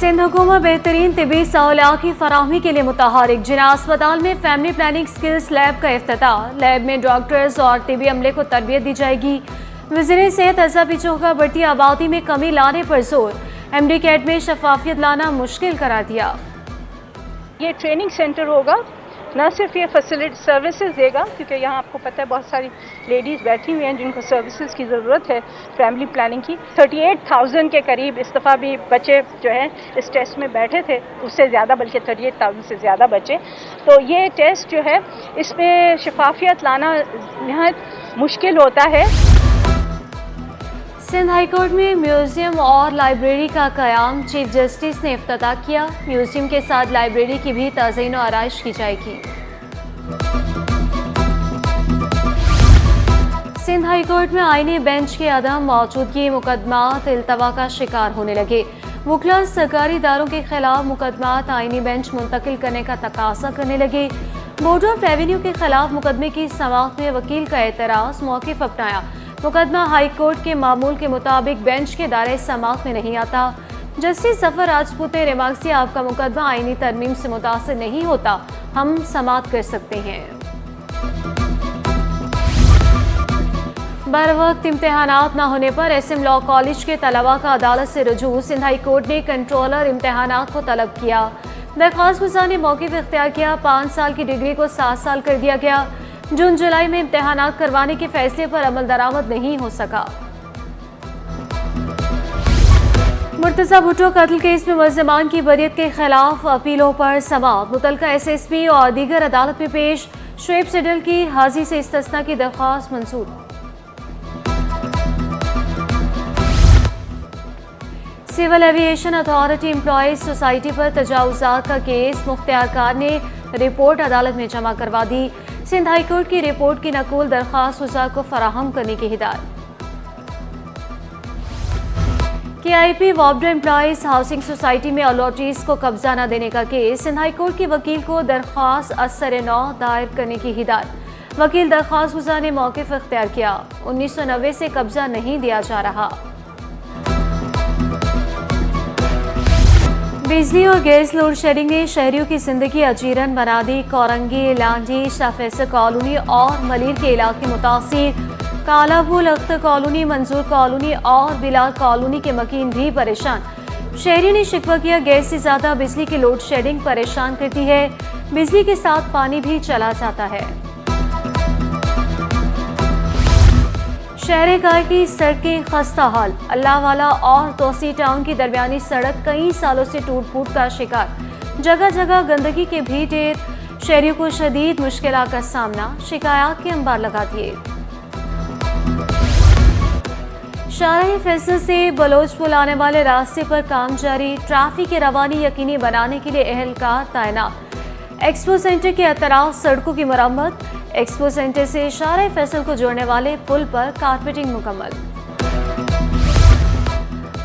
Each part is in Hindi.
सिंध हुकूमत बेहतरीन तिबी सहूलियात की फराहमी के लिए मुतहरिक। जिना अस्पताल में फैमिली प्लानिंग स्किल्स लैब का इफ्तिताह। लैब में डॉक्टर्स और तिबी अमले को तरबियत दी जाएगी। वज़ीर सेहत अज़ा पिचो का बढ़ती आबादी में कमी लाने पर जोर। MD कैट में शफाफियत लाना मुश्किल करार दिया। ये ट्रेनिंग सेंटर होगा, ना सिर्फ ये फैसिलिटी सर्विसेज देगा, क्योंकि यहाँ आपको पता है बहुत सारी लेडीज़ बैठी हुई हैं जिनको सर्विसेज की ज़रूरत है फैमिली प्लानिंग की। 38,000 के करीब इस दफ़ा भी बच्चे जो हैं इस टेस्ट में बैठे थे, उससे ज़्यादा, बल्कि 38,000 से ज़्यादा बच्चे। तो ये टेस्ट जो है इसमें शफाफियत लाना नहायत मुश्किल होता है। सिंध हाई कोर्ट में म्यूजियम और लाइब्रेरी का क़याम। चीफ जस्टिस ने इफ्तिताह किया। म्यूजियम के साथ लाइब्रेरी की भी तज़ीन व आराइश की जाएगी। सिंध हाई कोर्ट में आईनी बेंच के अदम मौजूदगी मुकदमात इल्तवा का शिकार होने लगे। वकला सरकारी इदारों के खिलाफ मुकदमात आईनी बेंच मुंतकिल करने का तकाजा करने लगे। बोर्ड ऑफ रेवेन्यू के खिलाफ मुकदमे की समाअत में वकील का एतराज मौक़िफ़ अपनाया। मुकदमा हाई कोर्ट के मामूल के मुताबिक बेंच के दायरे समाअत में नहीं आता। जस्टिस जफर राजपूत ने रिमार्क किया, आपका मुकदमा आईनी तरमीम से मुतासिर नहीं होता, हम समाअत कर सकते हैं। बर वक्त इम्तहानात न होने पर SM लॉ कॉलेज के तलबा का अदालत से रुजू। सिंध हाई कोर्ट ने कंट्रोलर इम्तहानात को तलब किया। दरख्वास्त गुजार ने मौक़िफ़ इख्तियार किया। 5 साल की डिग्री को 7 साल कर दिया गया। जून जुलाई में इम्तहानात करवाने के फैसले पर अमल दरामद नहीं हो सका। मुर्तज़ा भुट्टो कत्ल केस में मुल्ज़िमान की बरियत के खिलाफ अपीलों पर समाअत। मुतल्लिका SSP और दीगर अदालत में पेश। शुएब सिडल की हाजी से इस्तिस्ना की दरख्वास्त मंजूर। Civil aviation authority employees society पर तजावुज़ात का केस। मुख्तियार कार ने रिपोर्ट अदालत में जमा करवा दी। सिंध हाई कोर्ट की रिपोर्ट की नकूल दरख्वास्त गुजार को फराहम करने की हिदायत। KIP ward employees housing society में अलॉटीज को कब्जा न देने का केस। सिंध हाई कोर्ट के वकील को दरख्वास्त असर-ए-नौ दायर करने की हिदायत। वकील दरख्वास्त गुजार ने मौक़िफ़ इख्तियार किया। 1990 से कब्जा नहीं दिया जा रहा। बिजली और गैस लोड शेडिंग ने शहरियों की जिंदगी अजीरन बना दी। कोरंगी, लांजी, शाफैसर कॉलोनी और मलीर के इलाके मुतासिर। कालापुल, अख्तर कॉलोनी, मंजूर कॉलोनी और बिलाल कॉलोनी के मकीन भी परेशान। शहरियों ने शिकवा किया, गैस से ज़्यादा बिजली की लोड शेडिंग परेशान करती है। बिजली के साथ पानी भी चला जाता है। शहर कार की सड़कें खस्ता हाल। अल्लाह वाला और तोसी टाउन की दरमियानी सड़क कई सालों से टूट फूट का शिकार। जगह जगह गंदगी के भी ढेर। शहरियों को शदीद मुश्किलात का सामना। शिकायत के अंबार लगा दिए। शाहराह फैसल से बलोचपुल आने वाले रास्ते पर काम जारी। ट्रैफिक की रवानी यकीनी बनाने के लिए एहलकार तैनात। एक्सपो सेंटर के अतराफ सड़कों की मरम्मत। एक्सपो सेंटर से शाहराह फैसल को जोड़ने वाले पुल पर कारपेटिंग मुकम्मल।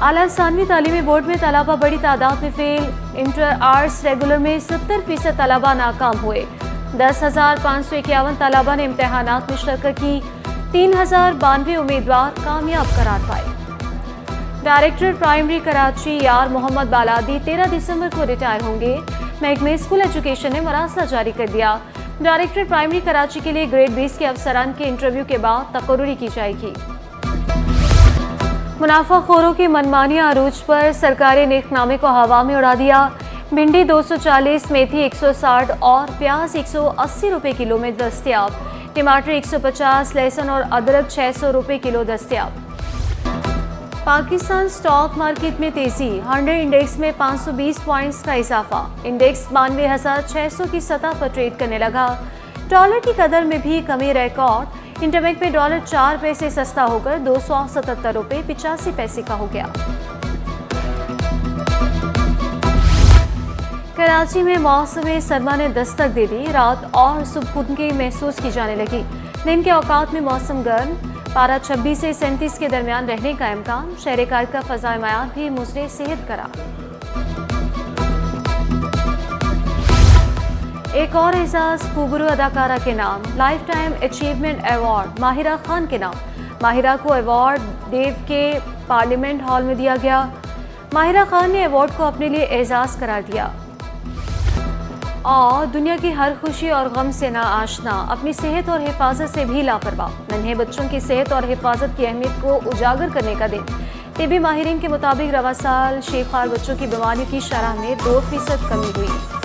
आला सानवी तालीमी बोर्ड में तलबा बड़ी तादाद में फेल। इंटर आर्ट्स रेगुलर में 70% तलबा नाकाम हुए। 10,551 तलबा ने इम्तहानात में शिरकत की। 3,092 उम्मीदवार कामयाब करार पाए। डायरेक्टर प्राइमरी कराची यार मोहम्मद बालादी 13 दिसंबर को रिटायर होंगे। महकमे स्कूल एजुकेशन ने मरासला जारी कर दिया। डायरेक्टर प्राइमरी कराची के लिए ग्रेड 20 के अफसरान के इंटरव्यू के बाद तकर्रुरी की जाएगी। मुनाफाखोरों की मनमानी अरूज पर सरकारी नेकनामे को हवा में उड़ा दिया। भिंडी 240, मेथी 160 और प्याज 180 रुपये किलो में दस्तयाब। टमाटर 150, लहसुन और अदरक 600 रुपये किलो दस्तयाब। पाकिस्तान स्टॉक मार्केट में तेजी। 100 इंडेक्स में 520 पॉइंट्स का इजाफा। इंडेक्स 92,600 की सतह पर ट्रेड करने लगा। डॉलर की कदर में भी कमी रिकॉर्ड। इंटरबैंक में डॉलर 4 पैसे सस्ता होकर 277 रुपये 85 पैसे का हो गया। कराची में मौसम सरमा ने दस्तक दे दी। रात और सुबह की महसूस की जाने लगी। दिन के औकात में मौसम गर्म। पारा 26 से 37 के दरमियान रहने का इम्कान। शहर कार का फ़ज़ाए मयार भी मुज़रे सेहत करार। एक और एजाज खूबरू अदाकारा के नाम। Life time achievement award Mahira Khan के नाम। माहिरा को अवार्ड देव के पार्लियामेंट हॉल में दिया गया। माहिरा खान ने अवार्ड को अपने लिए एजाज करार दिया। और दुनिया की हर खुशी और गम से ना आशना, अपनी सेहत और हिफाजत से भी लापरवाह, नन्हे बच्चों की सेहत और हिफाजत की अहमियत को उजागर करने का दिन। टीबी माहिरीन के मुताबिक रवा साल शेखार बच्चों की बीमारियों की शरह में 2% कमी हुई।